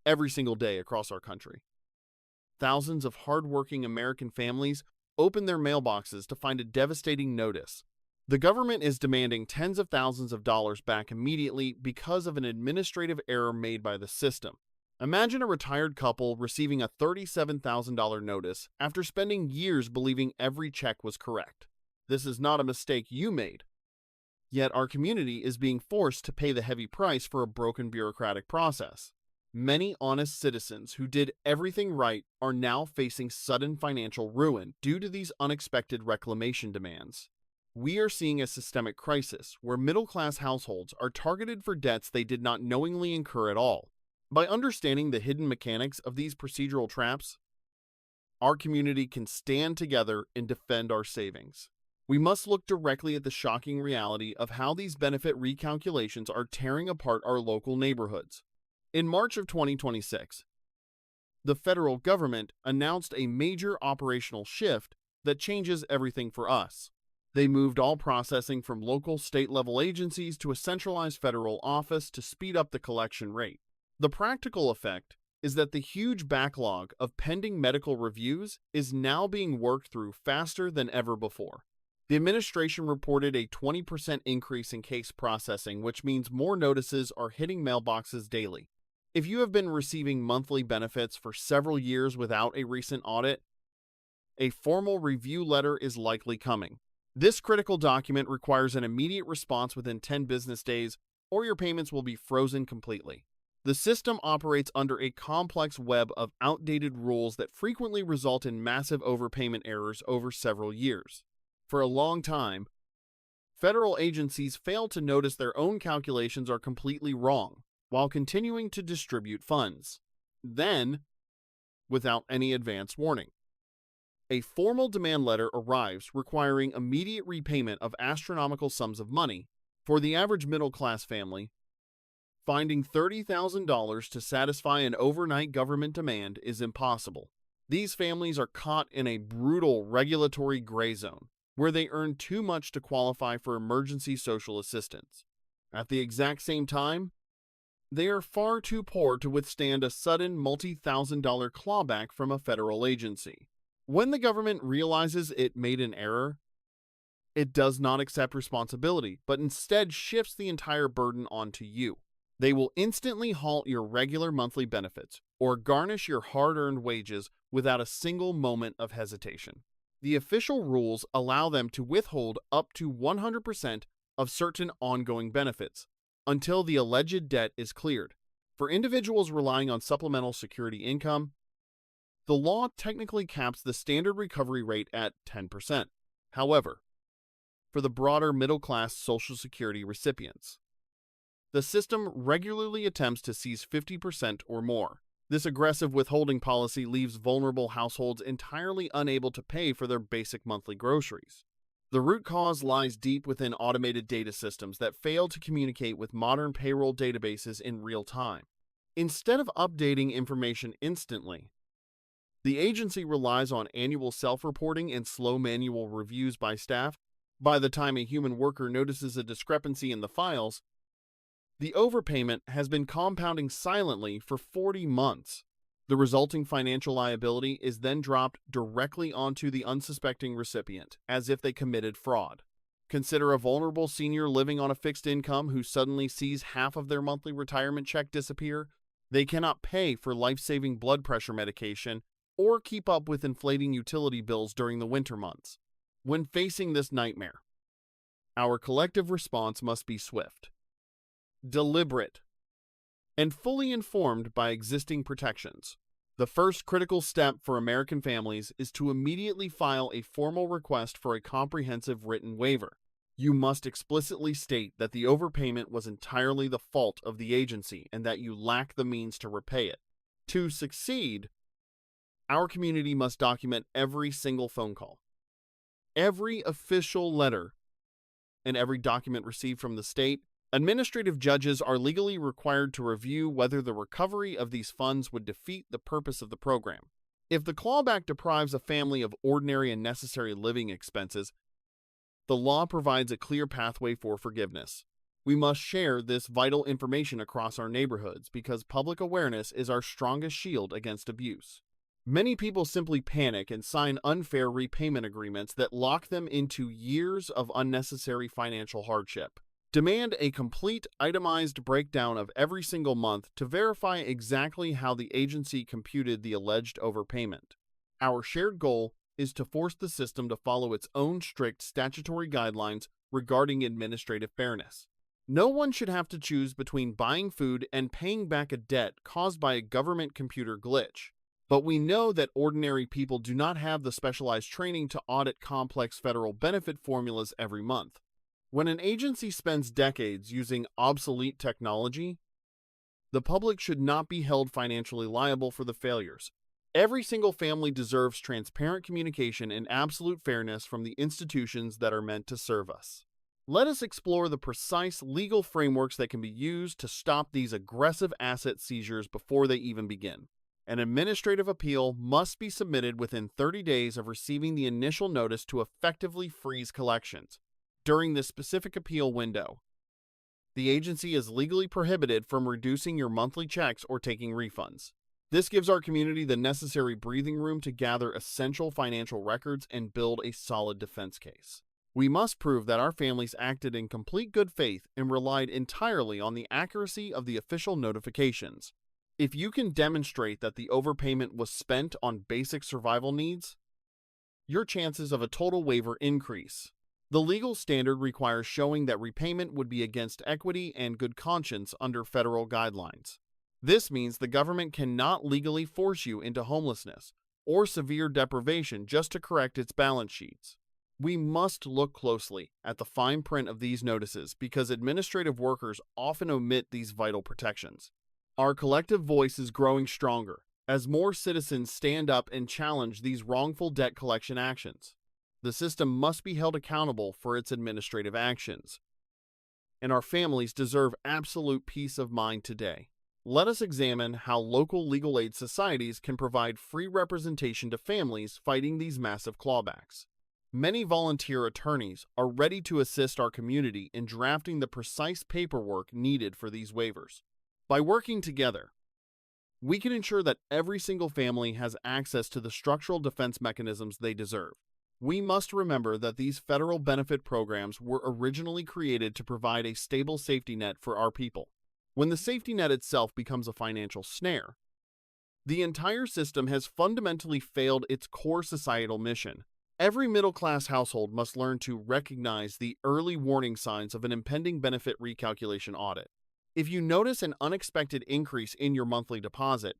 every single day across our country. Thousands of hardworking American families open their mailboxes to find a devastating notice. The government is demanding tens of thousands of dollars back immediately because of an administrative error made by the system. Imagine a retired couple receiving a $37,000 notice after spending years believing every check was correct. This is not a mistake you made. Yet our community is being forced to pay the heavy price for a broken bureaucratic process. Many honest citizens who did everything right are now facing sudden financial ruin due to these unexpected reclamation demands. We are seeing a systemic crisis where middle-class households are targeted for debts they did not knowingly incur at all. By understanding the hidden mechanics of these procedural traps, our community can stand together and defend our savings. We must look directly at the shocking reality of how these benefit recalculations are tearing apart our local neighborhoods. In March of 2026, the federal government announced a major operational shift that changes everything for us. They moved all processing from local state-level agencies to a centralized federal office to speed up the collection rate. The practical effect is that the huge backlog of pending medical reviews is now being worked through faster than ever before. The administration reported a 20% increase in case processing, which means more notices are hitting mailboxes daily. If you have been receiving monthly benefits for several years without a recent audit, a formal review letter is likely coming. This critical document requires an immediate response within 10 business days, or your payments will be frozen completely. The system operates under a complex web of outdated rules that frequently result in massive overpayment errors over several years. For a long time, federal agencies fail to notice their own calculations are completely wrong, while continuing to distribute funds. Then, without any advance warning, a formal demand letter arrives requiring immediate repayment of astronomical sums of money. For the average middle-class family, finding $30,000 to satisfy an overnight government demand is impossible. These families are caught in a brutal regulatory gray zone, where they earn too much to qualify for emergency social assistance. At the exact same time, they are far too poor to withstand a sudden multi-thousand-dollar clawback from a federal agency. When the government realizes it made an error, it does not accept responsibility, but instead shifts the entire burden onto you. They will instantly halt your regular monthly benefits or garnish your hard-earned wages without a single moment of hesitation. The official rules allow them to withhold up to 100% of certain ongoing benefits until the alleged debt is cleared. For individuals relying on supplemental security income, the law technically caps the standard recovery rate at 10%. However, for the broader middle-class Social Security recipients, the system regularly attempts to seize 50% or more. This aggressive withholding policy leaves vulnerable households entirely unable to pay for their basic monthly groceries. The root cause lies deep within automated data systems that fail to communicate with modern payroll databases in real time. Instead of updating information instantly, the agency relies on annual self-reporting and slow manual reviews by staff. By the time a human worker notices a discrepancy in the files, the overpayment has been compounding silently for 40 months. The resulting financial liability is then dropped directly onto the unsuspecting recipient, as if they committed fraud. Consider a vulnerable senior living on a fixed income who suddenly sees half of their monthly retirement check disappear. They cannot pay for life-saving blood pressure medication or keep up with inflating utility bills during the winter months. When facing this nightmare, our collective response must be swift, deliberate, and fully informed by existing protections. The first critical step for American families is to immediately file a formal request for a comprehensive written waiver. You must explicitly state that the overpayment was entirely the fault of the agency and that you lack the means to repay it. To succeed, our community must document every single phone call, every official letter, and every document received from the state. Administrative judges are legally required to review whether the recovery of these funds would defeat the purpose of the program. If the clawback deprives a family of ordinary and necessary living expenses, the law provides a clear pathway for forgiveness. We must share this vital information across our neighborhoods because public awareness is our strongest shield against abuse. Many people simply panic and sign unfair repayment agreements that lock them into years of unnecessary financial hardship. Demand a complete, itemized breakdown of every single month to verify exactly how the agency computed the alleged overpayment. Our shared goal is to force the system to follow its own strict statutory guidelines regarding administrative fairness. No one should have to choose between buying food and paying back a debt caused by a government computer glitch. But we know that ordinary people do not have the specialized training to audit complex federal benefit formulas every month. When an agency spends decades using obsolete technology, the public should not be held financially liable for the failures. Every single family deserves transparent communication and absolute fairness from the institutions that are meant to serve us. Let us explore the precise legal frameworks that can be used to stop these aggressive asset seizures before they even begin. An administrative appeal must be submitted within 30 days of receiving the initial notice to effectively freeze collections. During this specific appeal window, the agency is legally prohibited from reducing your monthly checks or taking refunds. This gives our community the necessary breathing room to gather essential financial records and build a solid defense case. We must prove that our families acted in complete good faith and relied entirely on the accuracy of the official notifications. If you can demonstrate that the overpayment was spent on basic survival needs, your chances of a total waiver increase. The legal standard requires showing that repayment would be against equity and good conscience under federal guidelines. This means the government cannot legally force you into homelessness or severe deprivation just to correct its balance sheets. We must look closely at the fine print of these notices because administrative workers often omit these vital protections. Our collective voice is growing stronger as more citizens stand up and challenge these wrongful debt collection actions. The system must be held accountable for its administrative actions, and our families deserve absolute peace of mind today. Let us examine how local legal aid societies can provide free representation to families fighting these massive clawbacks. Many volunteer attorneys are ready to assist our community in drafting the precise paperwork needed for these waivers. By working together, we can ensure that every single family has access to the structural defense mechanisms they deserve. We must remember that these federal benefit programs were originally created to provide a stable safety net for our people. When the safety net itself becomes a financial snare, the entire system has fundamentally failed its core societal mission. Every middle-class household must learn to recognize the early warning signs of an impending benefit recalculation audit. If you notice an unexpected increase in your monthly deposit,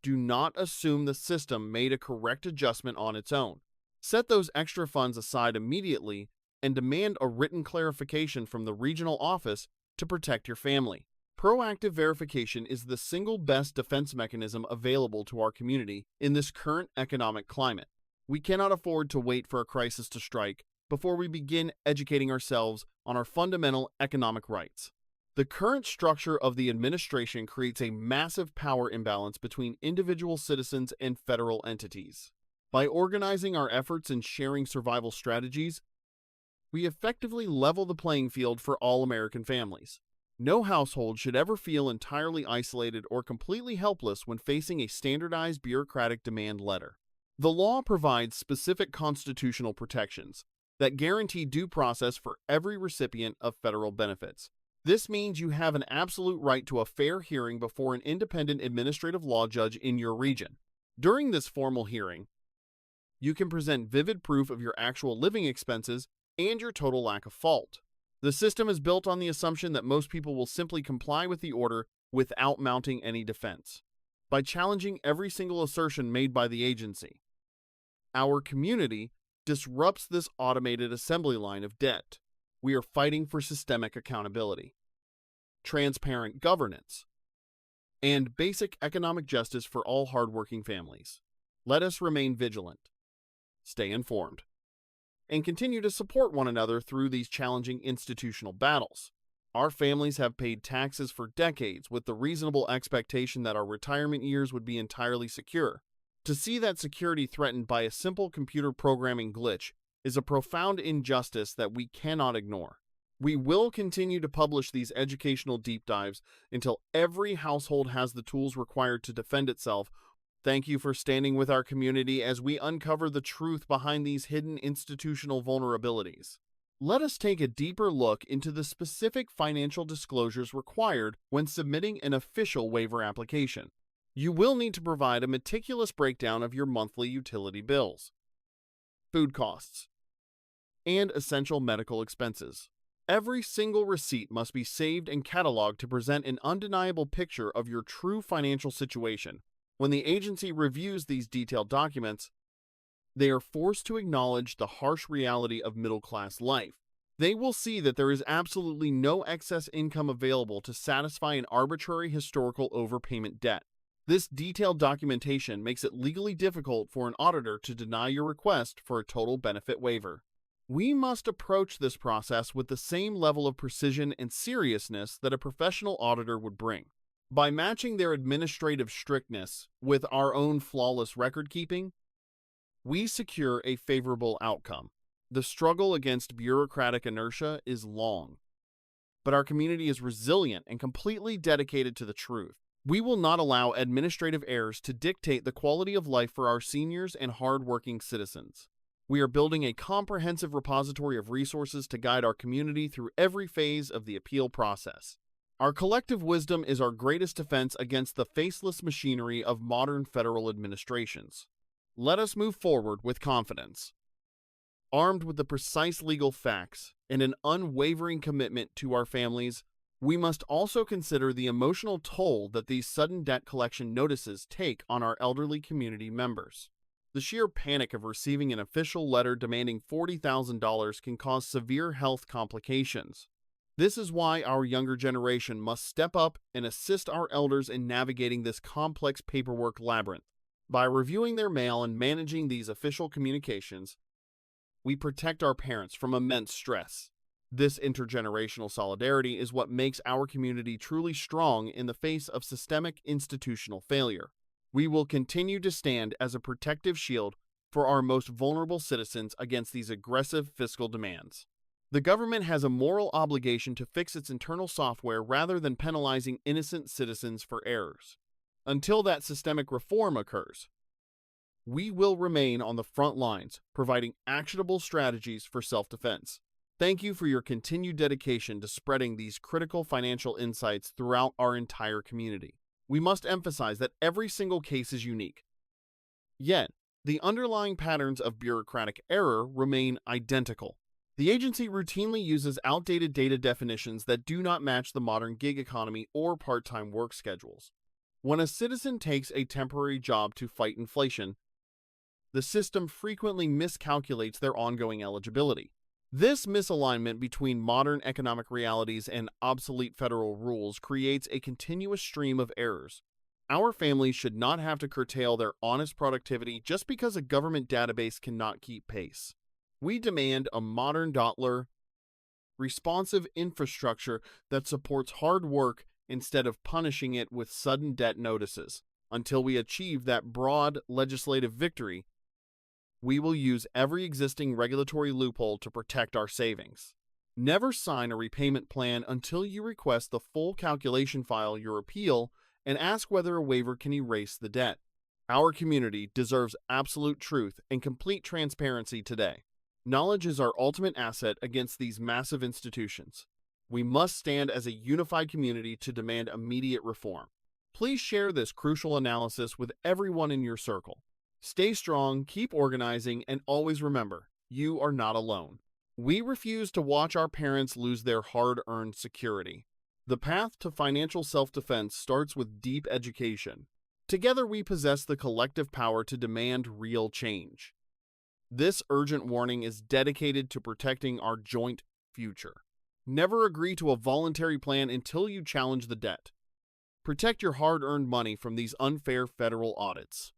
do not assume the system made a correct adjustment on its own. Set those extra funds aside immediately and demand a written clarification from the regional office to protect your family. Proactive verification is the single best defense mechanism available to our community in this current economic climate. We cannot afford to wait for a crisis to strike before we begin educating ourselves on our fundamental economic rights. The current structure of the administration creates a massive power imbalance between individual citizens and federal entities. By organizing our efforts and sharing survival strategies, we effectively level the playing field for all American families. No household should ever feel entirely isolated or completely helpless when facing a standardized bureaucratic demand letter. The law provides specific constitutional protections that guarantee due process for every recipient of federal benefits. This means you have an absolute right to a fair hearing before an independent administrative law judge in your region. During this formal hearing, you can present vivid proof of your actual living expenses and your total lack of fault. The system is built on the assumption that most people will simply comply with the order without mounting any defense. By challenging every single assertion made by the agency, our community disrupts this automated assembly line of debt. We are fighting for systemic accountability, transparent governance, and basic economic justice for all hardworking families. Let us remain vigilant, stay informed, and continue to support one another through these challenging institutional battles. Our families have paid taxes for decades with the reasonable expectation that our retirement years would be entirely secure. To see that security threatened by a simple computer programming glitch is a profound injustice that we cannot ignore. We will continue to publish these educational deep dives until every household has the tools required to defend itself. Thank you for standing with our community as we uncover the truth behind these hidden institutional vulnerabilities. Let us take a deeper look into the specific financial disclosures required when submitting an official waiver application. You will need to provide a meticulous breakdown of your monthly utility bills, food costs, and essential medical expenses. Every single receipt must be saved and cataloged to present an undeniable picture of your true financial situation. When the agency reviews these detailed documents, they are forced to acknowledge the harsh reality of middle-class life. They will see that there is absolutely no excess income available to satisfy an arbitrary historical overpayment debt. This detailed documentation makes it legally difficult for an auditor to deny your request for a total benefit waiver. We must approach this process with the same level of precision and seriousness that a professional auditor would bring. By matching their administrative strictness with our own flawless record-keeping, we secure a favorable outcome. The struggle against bureaucratic inertia is long, but our community is resilient and completely dedicated to the truth. We will not allow administrative errors to dictate the quality of life for our seniors and hardworking citizens. We are building a comprehensive repository of resources to guide our community through every phase of the appeal process. Our collective wisdom is our greatest defense against the faceless machinery of modern federal administrations. Let us move forward with confidence. Armed with the precise legal facts and an unwavering commitment to our families, we must also consider the emotional toll that these sudden debt collection notices take on our elderly community members. The sheer panic of receiving an official letter demanding $40,000 can cause severe health complications. This is why our younger generation must step up and assist our elders in navigating this complex paperwork labyrinth. By reviewing their mail and managing these official communications, we protect our parents from immense stress. This intergenerational solidarity is what makes our community truly strong in the face of systemic institutional failure. We will continue to stand as a protective shield for our most vulnerable citizens against these aggressive fiscal demands. The government has a moral obligation to fix its internal software rather than penalizing innocent citizens for errors. Until that systemic reform occurs, we will remain on the front lines, providing actionable strategies for self-defense. Thank you for your continued dedication to spreading these critical financial insights throughout our entire community. We must emphasize that every single case is unique. Yet, the underlying patterns of bureaucratic error remain identical. The agency routinely uses outdated data definitions that do not match the modern gig economy or part-time work schedules. When a citizen takes a temporary job to fight inflation, the system frequently miscalculates their ongoing eligibility. This misalignment between modern economic realities and obsolete federal rules creates a continuous stream of errors. Our families should not have to curtail their honest productivity just because a government database cannot keep pace. We demand a modern responsive infrastructure that supports hard work instead of punishing it with sudden debt notices. Until we achieve that broad legislative victory, we will use every existing regulatory loophole to protect our savings. Never sign a repayment plan until you request the full calculation file your appeal and ask whether a waiver can erase the debt. Our community deserves absolute truth and complete transparency today. Knowledge is our ultimate asset against these massive institutions. We must stand as a unified community to demand immediate reform. Please share this crucial analysis with everyone in your circle. Stay strong, keep organizing, and always remember, you are not alone. We refuse to watch our parents lose their hard-earned security. The path to financial self-defense starts with deep education. Together we possess the collective power to demand real change. This urgent warning is dedicated to protecting our joint future. Never agree to a voluntary plan until you challenge the debt. Protect your hard-earned money from these unfair federal audits.